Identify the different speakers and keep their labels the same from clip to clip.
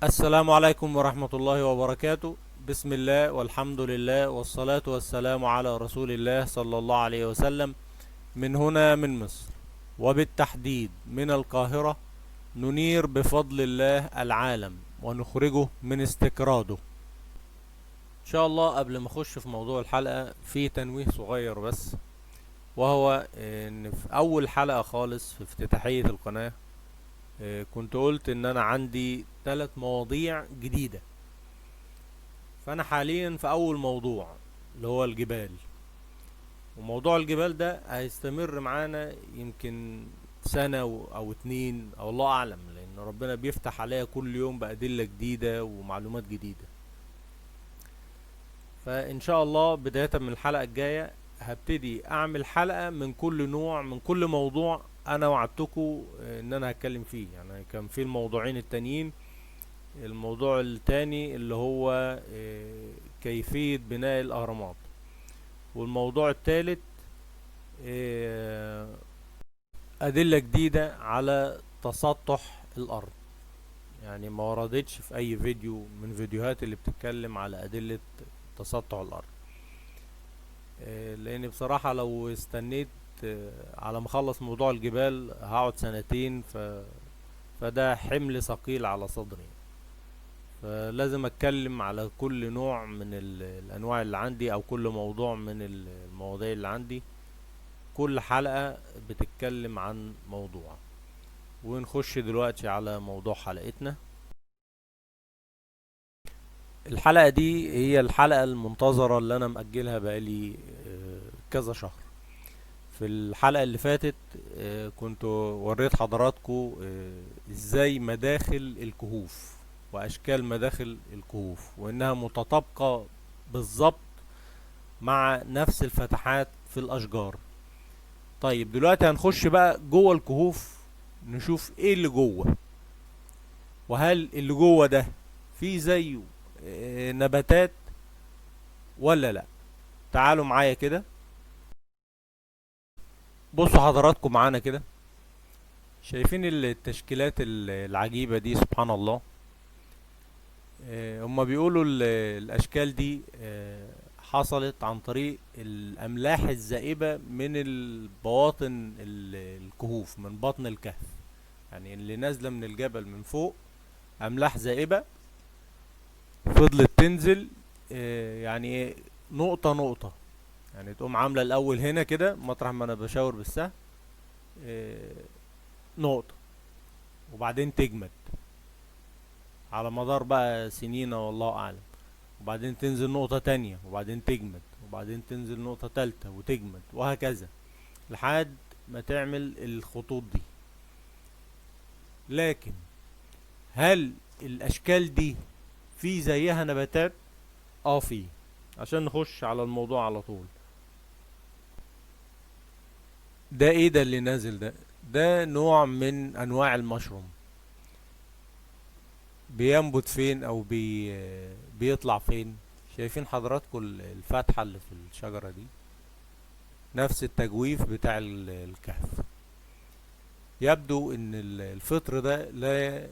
Speaker 1: السلام عليكم ورحمة الله وبركاته. بسم الله والحمد لله والصلاة والسلام على رسول الله صلى الله عليه وسلم. من هنا من مصر، وبالتحديد من القاهرة، ننير بفضل الله العالم ونخرجه من استكراده ان شاء الله. قبل ما اخش في موضوع الحلقة، في تنويه صغير بس، وهو ان في اول حلقة خالص في افتتاحية القناة كنت قلت ان انا عندي 3 مواضيع جديدة. فانا حاليا في اول موضوع اللي هو الجبال. وموضوع الجبال ده هيستمر معانا يمكن سنة او 2 او الله اعلم، لان ربنا بيفتح عليا كل يوم بأدلة جديدة ومعلومات جديدة. فان شاء الله بداية من الحلقة الجاية هبتدي اعمل حلقة من كل نوع، من كل موضوع انا وعدتكم ان انا هتكلم فيه. يعني كان في الموضوعين التانيين، الموضوع التاني اللي هو كيفية بناء الأهرامات، والموضوع التالت آه، أدلة جديدة على تسطح الأرض. يعني ما وردتش في أي فيديو من فيديوهات اللي بتتكلم على أدلة تسطح الأرض. لأن بصراحة لو استنيت على ما أخلص موضوع الجبال هقعد سنتين، فده حمل ثقيل على صدري. فلازم اتكلم على كل نوع من الانواع اللي عندي، او كل موضوع من المواضيع اللي عندي. كل حلقة بتتكلم عن موضوع. ونخش دلوقتي على موضوع حلقتنا. الحلقة دي هي الحلقة المنتظرة اللي انا مأجلها بقالي كذا شهر. في الحلقة اللي فاتت كنت وريت حضراتكم ازاي مداخل الكهوف واشكال مداخل الكهوف، وانها متطابقة بالظبط مع نفس الفتحات في الاشجار. طيب دلوقتي هنخش بقى جوه الكهوف، نشوف ايه اللي جوه، وهل اللي جوه ده فيه زيه نباتات ولا لا. تعالوا معايا كده، بصوا حضراتكم معانا كده. شايفين التشكيلات العجيبة دي؟ سبحان الله. هما بيقولوا الاشكال دي حصلت عن طريق الاملاح الزائبة من البواطن الكهوف، من بطن الكهف. يعني اللي نازلة من الجبل من فوق املاح زائبة فضلت تنزل، يعني ايه، نقطة نقطة. يعني تقوم عاملة الاول هنا كده مطرح ما انا بشاور بالسهم، آه، نقطة، وبعدين تجمد على مدار بقى سنين والله اعلم. وبعدين تنزل نقطة تانية، وبعدين تجمد، وبعدين تنزل نقطة تالتة وتجمد، وهكذا لحد ما تعمل الخطوط دي. لكن هل الاشكال دي في زيها نباتات؟ اه في. عشان نخش على الموضوع على طول، ده ايه ده اللي نازل ده؟ ده نوع من انواع المشروم. بينبت فين او بيطلع فين؟ شايفين حضراتكم الفتحة اللي في الشجرة دي؟ نفس التجويف بتاع الكهف. يبدو ان الفطر ده لا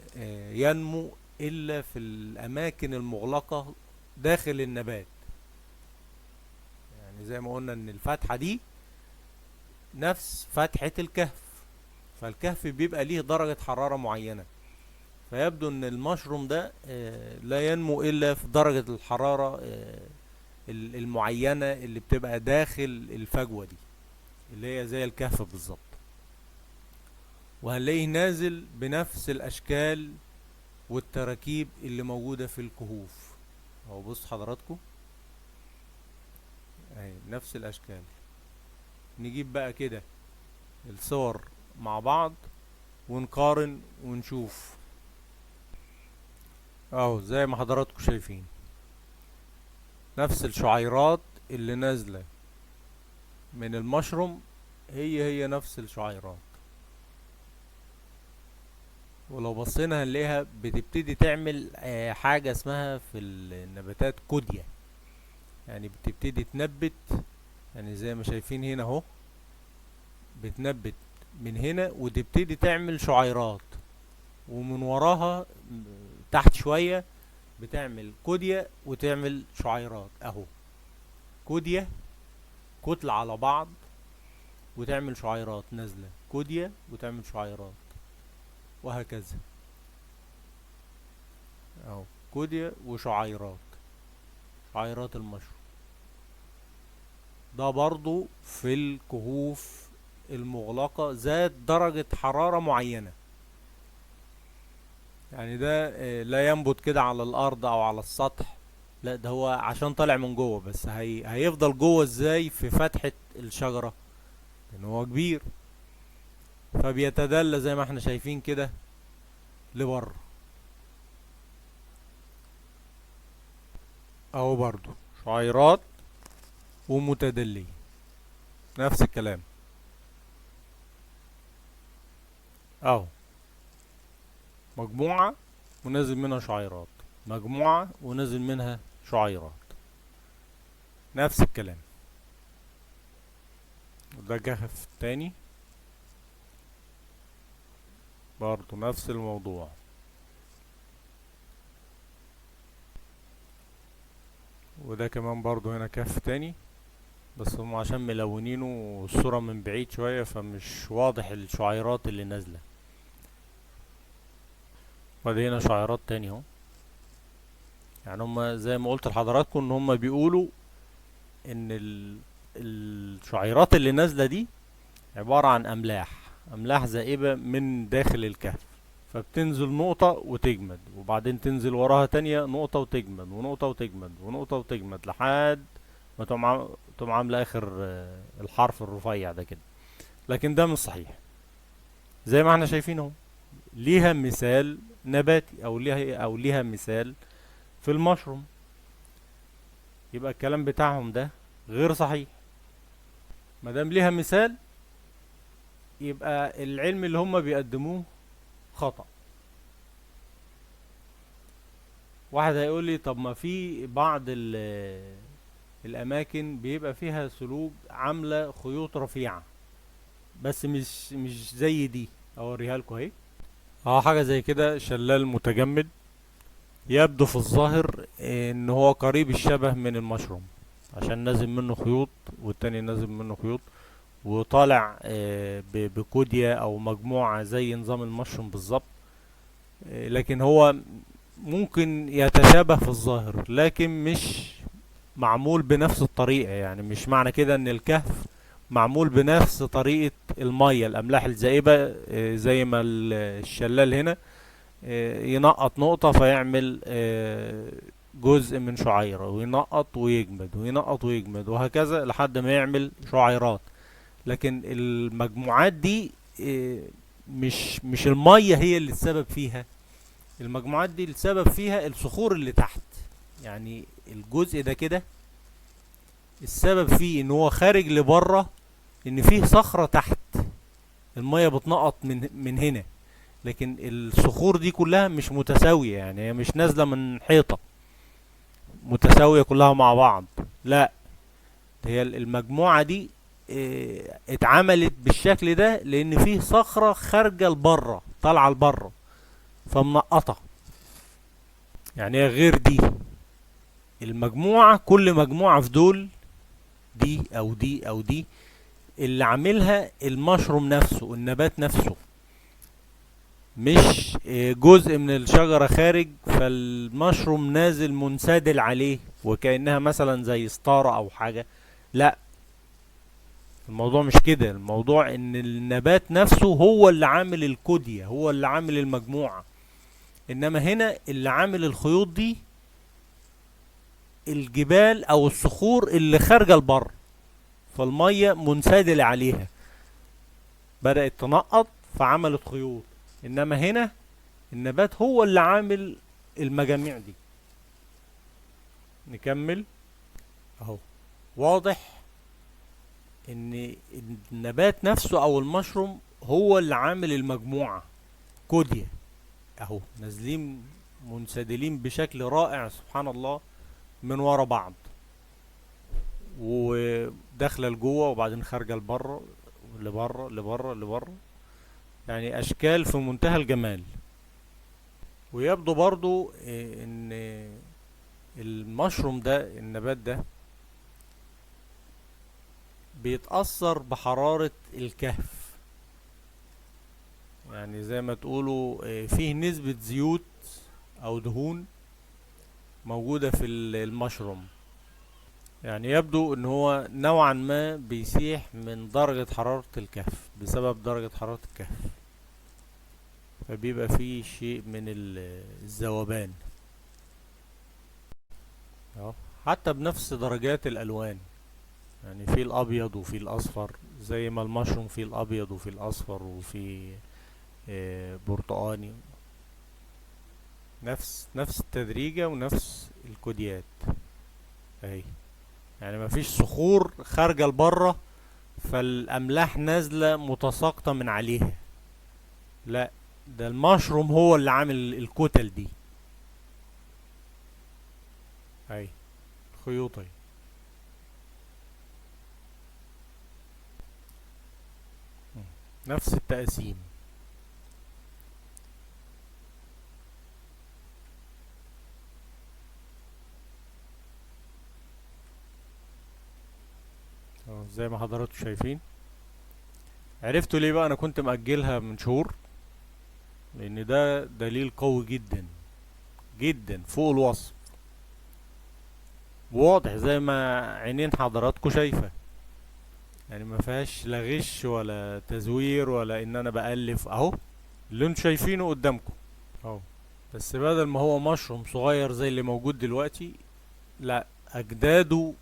Speaker 1: ينمو الا في الاماكن المغلقة داخل النبات. يعني زي ما قلنا ان الفتحة دي نفس فتحة الكهف، فالكهف بيبقى ليه درجة حرارة معينة. فيبدو ان المشروم ده لا ينمو الا في درجة الحرارة المعينة اللي بتبقى داخل الفجوة دي، اللي هي زي الكهف بالظبط. وهنلاقيه نازل بنفس الاشكال والتراكيب اللي موجودة في الكهوف. اهو بص حضراتكم، اهي نفس الاشكال. نجيب بقى كده الصور مع بعض ونقارن ونشوف. اهو زي ما حضراتكم شايفين نفس الشعيرات اللي نازلة من المشروم، هي نفس الشعيرات. ولو بصينا هنلاقيها بتبتدي تعمل حاجة اسمها في النباتات كودية. يعني بتبتدي تنبت، يعني زي ما شايفين هنا اهو، بتنبت من هنا وتبتدي تعمل شعيرات، ومن وراها تحت شوية بتعمل كوديا وتعمل شعيرات اهو. كوديا كتلة على بعض وتعمل شعيرات نازلة، كوديا وتعمل شعيرات، وهكذا اهو. كوديا وشعيرات، شعيرات المشروم. ده برضو في الكهوف المغلقة ذات درجة حرارة معينة. يعني ده لا ينبت كده على الارض او على السطح، لا ده هو عشان طالع من جوه. بس هيفضل جوه ازاي في فتحة الشجرة؟ لان هو كبير، فبيتدلى زي ما احنا شايفين كده لبره اهو. برضو شعيرات ومتدلية، نفس الكلام اهو. مجموعة ونازل منها شعيرات، مجموعة ونازل منها شعيرات، نفس الكلام. وده كهف تاني برضو نفس الموضوع. وده كمان برضو هنا كهف تاني، بس هم عشان ملونينه الصورة من بعيد شوية فمش واضح الشعيرات اللي نازلة. وده هنا شعيرات تاني اهو. يعني هم زي ما قلت لحضراتكم ان هم بيقولوا ان الشعيرات اللي نازلة دي عبارة عن املاح زائبة من داخل الكهف، فبتنزل نقطة وتجمد، وبعدين تنزل وراها تانية نقطة وتجمد، ونقطة وتجمد، ونقطة وتجمد، لحد ما تقوم عاملة اخر الحرف الرفيع ده كده. لكن ده مش صحيح. زي ما احنا شايفين اهو، ليها مثال نباتي او ليها مثال في المشروم. يبقى الكلام بتاعهم ده غير صحيح. مادام ليها مثال يبقى العلم اللي هم بيقدموه خطأ. واحد هيقول لي طب ما في بعض الاماكن بيبقى فيها سلوك عامله خيوط رفيعه، بس مش زي دي. اوريها لكم اهي. اه حاجه زي كده، شلال متجمد يبدو في الظاهر ان هو قريب الشبه من المشروم، عشان نازل منه خيوط والتاني نازل منه خيوط، وطالع بكوديا او مجموعة زي نظام المشروم بالظبط. لكن هو ممكن يتشابه في الظاهر لكن مش معمول بنفس الطريقة. يعني مش معنى كده ان الكهف معمول بنفس طريقة المية الاملاح الزائبة زي ما الشلال هنا ينقط نقطة فيعمل جزء من شعيرة، وينقط ويجمد وينقط ويجمد وهكذا لحد ما يعمل شعيرات. لكن المجموعات دي مش المية هي اللي السبب فيها. المجموعات دي السبب فيها الصخور اللي تحت. يعني الجزء ده كده السبب فيه ان هو خارج لبره، ان فيه صخرة تحت المية بتنقط من هنا. لكن الصخور دي كلها مش متساوية، يعني هي مش نازلة من حيطة متساوية كلها مع بعض، لا. هي المجموعة دي اتعملت بالشكل ده لان فيه صخرة خارجة لبره طالعة لبره فمنقطة. يعني هي غير دي. المجموعة كل مجموعة في دول، دي او دي او دي، اللي عاملها المشروم نفسه النبات نفسه، مش جزء من الشجرة خارج فالمشروم نازل منسدل عليه وكأنها مثلا زي ستارة او حاجة. لا، الموضوع مش كده. الموضوع ان النبات نفسه هو اللي عامل الكودية، هو اللي عامل المجموعة. انما هنا اللي عامل الخيوط دي الجبال او الصخور اللي خارجة لبره، فالمية منسدلة عليها بدأت تنقط فعملت خيوط. انما هنا النبات هو اللي عامل المجاميع دي. نكمل اهو. واضح ان النبات نفسه او المشروم هو اللي عامل المجموعة كوديا اهو، نازلين منسدلين بشكل رائع سبحان الله من ورا بعض، وداخله لجوه وبعدين خارجه لبره لبره لبره لبره. يعني اشكال في منتهى الجمال. ويبدو برضو ان المشروم ده، النبات ده، بيتأثر بحرارة الكهف. يعني زي ما تقولوا فيه نسبة زيوت او دهون موجودة في المشروم. يعني يبدو ان هو نوعا ما بيسيح من درجة حرارة الكهف، بسبب درجة حرارة الكهف، فبيبقى فيه شيء من الذوبان اهو. حتى بنفس درجات الالوان، يعني في الابيض وفي الاصفر، زي ما المشروم فيه الابيض وفي الاصفر وفي برتقاني. نفس التدريجة ونفس الكوديات اهي. يعني مفيش صخور خارجة لبره فالاملاح نازلة متساقطة من عليها، لا، ده المشروم هو اللي عامل الكتل دي اهي، خيوط اهي. نفس التقسيم. زي ما حضراتكم شايفين. عرفتوا ليه بقى انا كنت مأجلها من شهور؟ لان ده دليل قوي جدا جدا فوق الوصف، واضح زي ما عينين حضراتكم شايفة. يعني ما فيهاش لا غش ولا تزوير ولا ان انا بألف اهو، اللي انتوا شايفينه قدامكم اهو. بس بدل ما هو مشروم صغير زي اللي موجود دلوقتي، لا، اجداده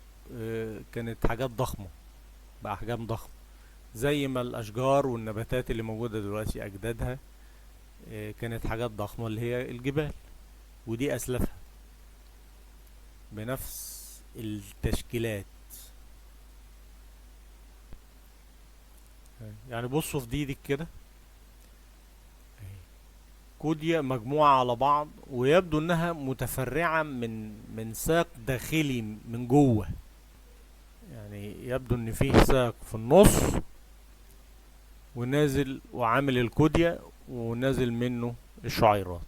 Speaker 1: كانت حاجات ضخمة، بأحجام ضخمة، زي ما الاشجار والنباتات اللي موجودة دلوقتي اجدادها كانت حاجات ضخمة، اللي هي الجبال، ودي اسلافها بنفس التشكيلات. يعني بصوا في دي كده، كوديا مجموعة على بعض، ويبدو انها متفرعة من ساق داخلي من جوه. يعني يبدو ان فيه ساق في النص ونازل وعامل الكوديا، ونازل منه الشعيرات.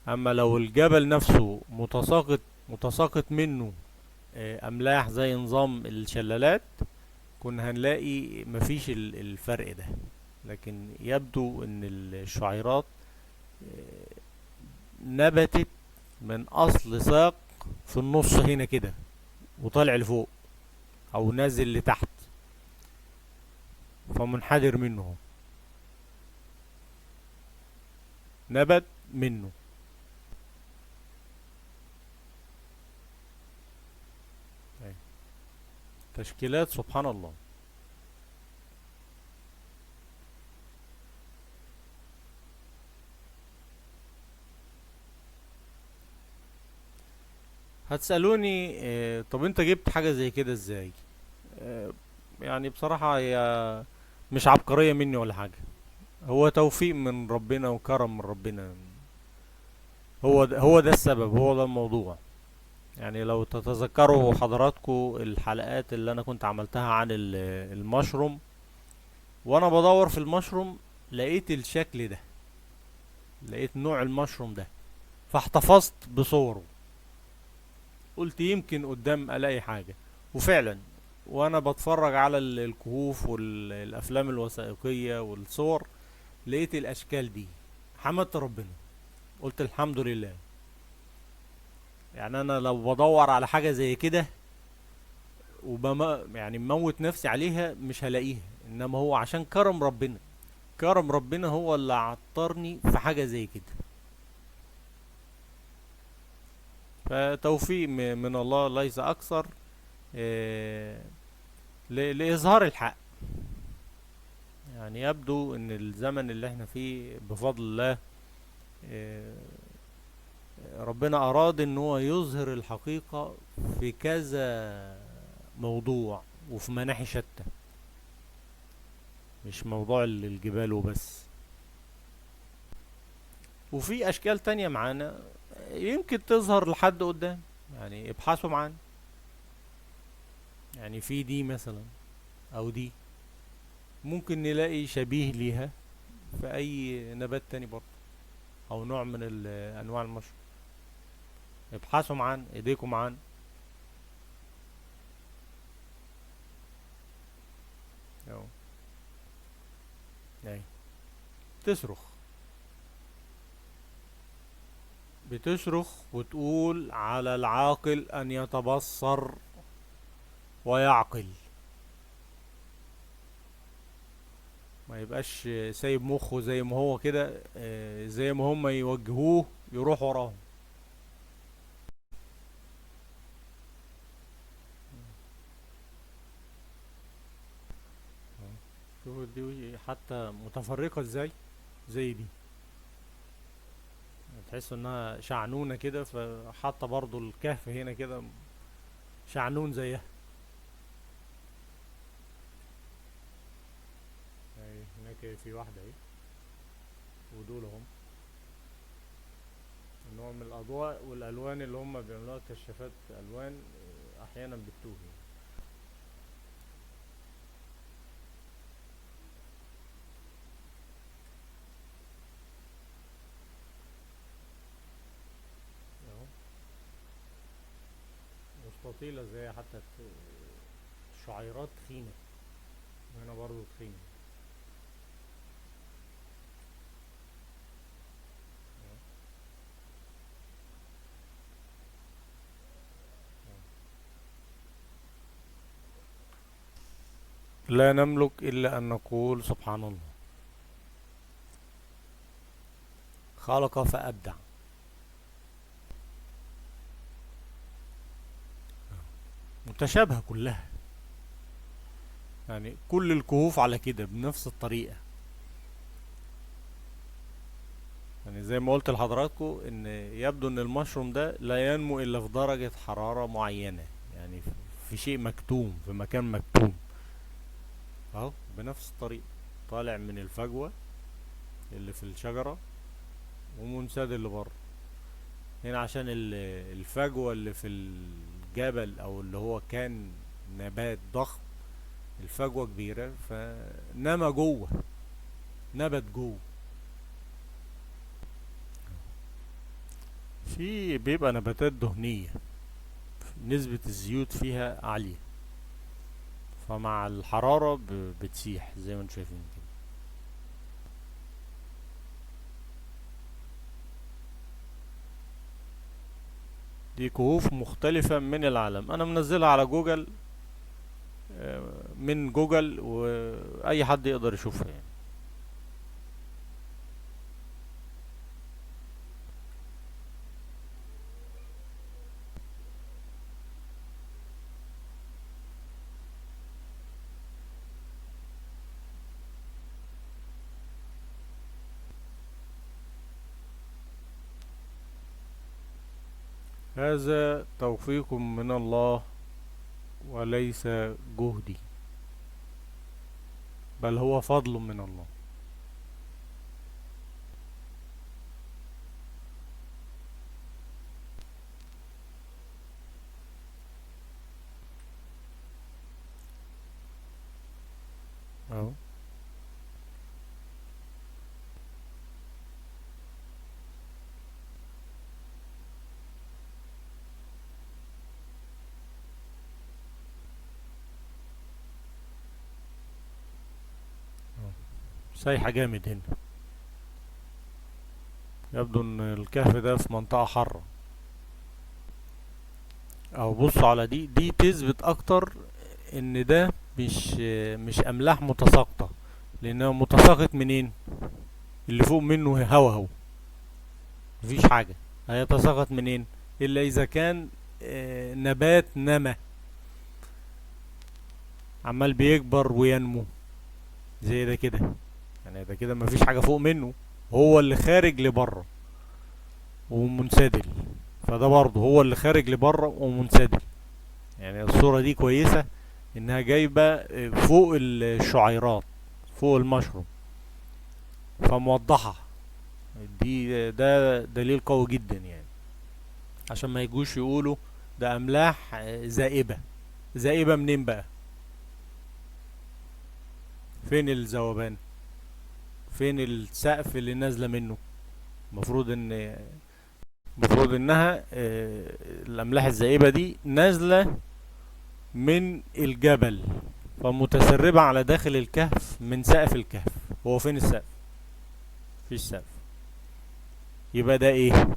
Speaker 1: اما لو الجبل نفسه متساقط منه املاح زي نظام الشلالات، كنا هنلاقي مفيش الفرق ده. لكن يبدو ان الشعيرات نبتت من اصل ساق في النص هنا كده، وطالع لفوق او نازل لتحت، فمنحدر منه، نبت منه. تشكيلات سبحان الله. هتسألوني طب انت جبت حاجة زي كده ازاي؟ آه، يعني بصراحة هي مش عبقرية مني ولا حاجة، هو توفيق من ربنا وكرم من ربنا. هو ده السبب، هو ده الموضوع. يعني لو تتذكروا حضراتكم الحلقات اللي انا كنت عملتها عن المشروم، وانا بدور في المشروم لقيت الشكل ده، لقيت نوع المشروم ده، فاحتفظت بصوره، قلت يمكن قدام الاقي حاجة. وفعلا وانا بتفرج على الكهوف والافلام الوثائقية والصور، لقيت الاشكال دي، حمدت ربنا، قلت الحمد لله. يعني انا لو بدور على حاجة زي كده يعني مموت نفسي عليها مش هلاقيها، انما هو عشان كرم ربنا، كرم ربنا هو اللي عطرني في حاجة زي كده. فتوفيق من الله ليس اكثر، آه، لإظهار الحق. يعني يبدو ان الزمن اللي احنا فيه بفضل الله آه، ربنا اراد ان هو يظهر الحقيقة في كذا موضوع وفي مناحي شتى، مش موضوع الجبال وبس، وفي اشكال تانية معانا يمكن تظهر لحد قدام. يعني ابحثوا معانا، يعني في دي مثلا او دي ممكن نلاقي شبيه ليها في اي نبات تاني برضه. او نوع من انواع المشروم. ابحثوا معانا، ايديكم معانا. اهو. اهي. تصرخ، بتصرخ وتقول على العاقل ان يتبصر ويعقل، ما يبقاش سايب مخه زي ما هو كده، زي ما هم يوجهوه يروح وراهم. شوفوا دي حتى متفرقة ازاي، زي دي تحس انها شعنونة كده، فحتى برضو الكهف هنا كده شعنون زيها. اهي هناك في واحدة اهي، ودول هم نوع من الاضواء والالوان اللي هم بيعملوها كشافات الوان، احيانا بتتوه يعني. اهو مستطيلة زي حتى شعيرات تخينة، وهنا برضو تخينة. اهو. اهو. لا نملك إلا أن نقول سبحان الله، خلق فأبدع. متشابهة كلها، يعني كل الكهوف على كده بنفس الطريقة. يعني زي ما قلت لحضراتكم ان يبدو ان المشروم ده لا ينمو الا في درجة حرارة معينة، يعني في شيء مكتوم، في مكان مكتوم. اهو بنفس الطريقة، طالع من الفجوة اللي في الشجرة ومنسدل لبره. هنا عشان الفجوة اللي في الجبل او اللي هو كان نبات ضخم، الفجوة كبيرة فنما جوه، نبت جوه. في بيبقى نباتات دهنية نسبة الزيوت فيها عالية، فمع الحرارة بتسيح زي ما انتم شايفين كده. دي كهوف مختلفة من العالم، انا منزلها على جوجل، من جوجل، واي حد يقدر يشوفها يعني. هذا توفيق من الله وليس جهدي، بل هو فضل من الله. اهو. أهو. سايحة جامد هنا، يبدو ان الكهف ده في منطقة حارة. او بصوا على دي تثبت اكتر ان ده مش املاح متساقطة، لانه متساقط منين؟ اللي فوق منه هوا هو، مفيش حاجة. هيتساقط منين الا اذا كان نبات نما عمال بيكبر وينمو زي ده كده، يعني ده كده مفيش حاجة فوق منه، هو اللي خارج لبره ومنسدل. فده برضه هو اللي خارج لبره ومنسدل. يعني الصورة دي كويسة، انها جايبة فوق الشعيرات، فوق المشروم، فموضحة. ده دليل قوي جدا يعني، عشان ما يجوش يقولوا ده املاح زائبة. زائبة منين بقى؟ فين الذوبان؟ فين السقف اللي نازلة منه؟ المفروض ان المفروض انها الاملاح الذائبة دي نازلة من الجبل، فمتسربة على داخل الكهف من سقف الكهف. هو فين السقف؟ مفيش سقف. يبقى ده ايه؟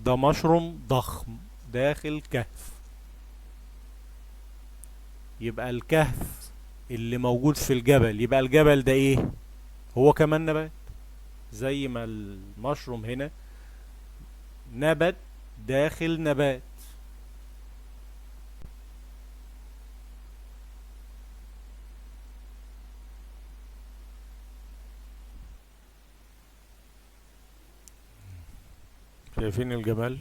Speaker 1: ده مشروم ضخم داخل كهف. يبقى الكهف اللي موجود في الجبل، يبقى الجبل ده ايه؟ هو كمان نبات، زي ما المشروم هنا نبت داخل نبات. شايفين الجمال؟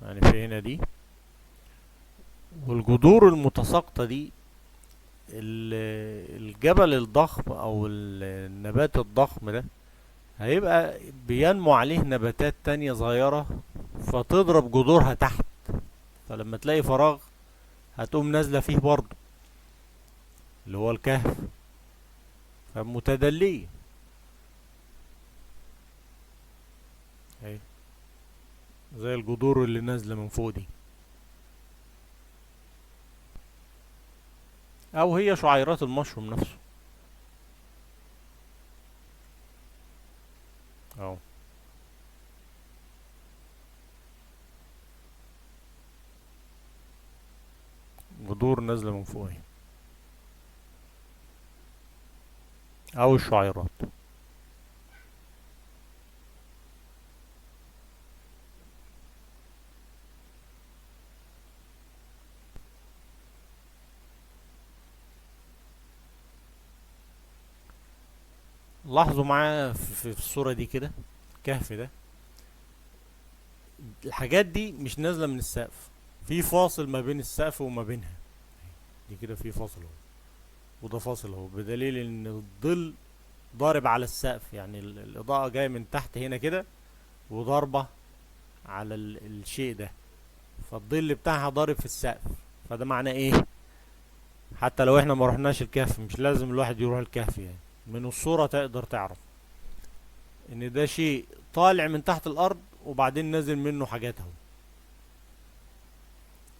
Speaker 1: يعني في هنا دي، والجذور المتساقطة دي، الجبل الضخم او النبات الضخم ده هيبقى بينمو عليه نباتات تانية صغيرة، فتضرب جذورها تحت، فلما تلاقي فراغ هتقوم نازلة فيه برضه، اللي هو الكهف، فمتدلية اهي، زي الجذور اللي نازلة من فوق دي، او هي شعيرات المشروم نفسه اهو. جذور نازلة من فوق اهي، او الشعيرات. لاحظوا معايا في الصورة دي كده، الكهف ده، الحاجات دي مش نازلة من السقف، في فاصل ما بين السقف وما بينها، دي كده في فاصل اهو، وده فاصل اهو، بدليل ان الظل ضارب على السقف، يعني الاضاءة جاية من تحت هنا كده وضاربة على الشيء ده، فالظل بتاعها ضارب في السقف. فده معناه ايه؟ حتى لو احنا ما رحناش الكهف، مش لازم الواحد يروح الكهف، يعني من الصورة تقدر تعرف ان ده شيء طالع من تحت الارض وبعدين نازل منه حاجات اهو،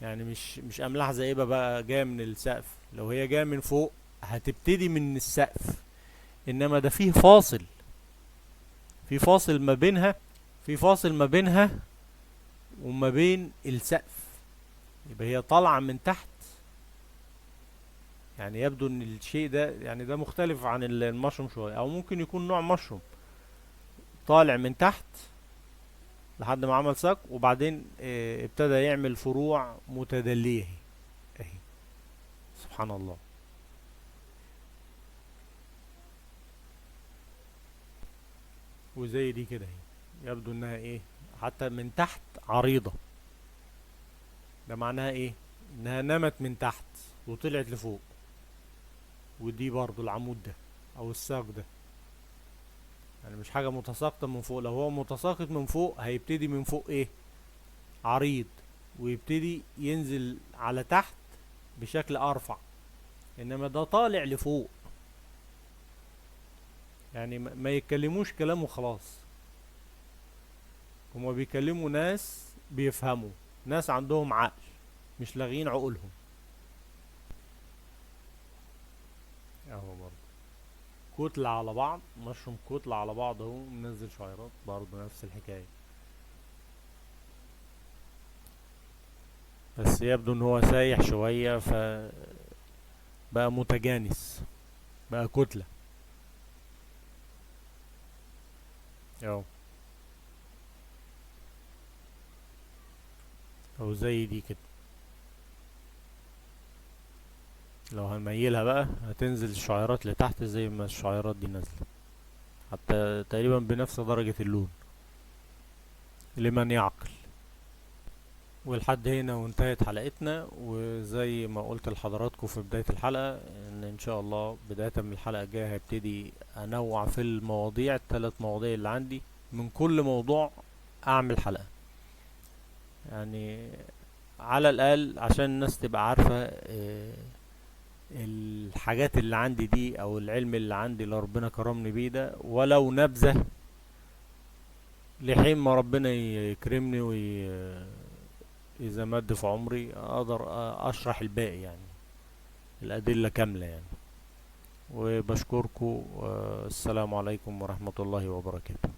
Speaker 1: يعني مش املاح زائبة بقى جاية من السقف، لو هي جاية من فوق هتبتدي من السقف، انما ده فيه فاصل، في فاصل ما بينها، في فاصل ما بينها وما بين السقف، يبقى هي طالعة من تحت. يعني يبدو ان الشيء ده، يعني ده مختلف عن المشروم شوية، او ممكن يكون نوع مشروم طالع من تحت لحد ما عمل ساق، وبعدين ابتدى يعمل فروع متدلية اهي اهي. سبحان الله. وزي دي كده اهي، يبدو انها ايه، حتى من تحت عريضة، ده معناها ايه؟ انها نمت من تحت وطلعت لفوق. ودي برضو العمود ده او الساق ده، يعني مش حاجة متساقطة من فوق، لو هو متساقط من فوق هيبتدي من فوق ايه؟ عريض، ويبتدي ينزل على تحت بشكل ارفع، انما ده طالع لفوق، يعني ما يتكلموش كلام وخلاص، هما بيكلموا ناس بيفهموا، ناس عندهم عقل، مش لاغين عقولهم اهو. برضه كتلة على بعض، مشروم كتلة على بعض اهو، منزل شعيرات برضه نفس الحكاية، بس يبدو ان هو سايح شوية فبقى متجانس، بقى كتلة اهو، او زي دي كده. لو هنميلها بقى هتنزل الشعيرات لتحت زي ما الشعيرات دي نازلة، حتى تقريبا بنفس درجة اللون، لمن يعقل. ولحد هنا وانتهت حلقتنا. وزي ما قلت لحضراتكم في بداية الحلقة، ان شاء الله بداية من الحلقة الجاية هبتدي انوع في المواضيع، الثلاث مواضيع اللي عندي، من كل موضوع اعمل حلقة يعني، على الاقل عشان الناس تبقى عارفة الحاجات اللي عندي دي او العلم اللي عندي اللي ربنا كرمني بيه ده، ولو نبذة، لحين ما ربنا يكرمني إذا مد في عمري أقدر أشرح الباقي يعني، الأدلة كاملة يعني. وبشكركم، السلام عليكم ورحمة الله وبركاته.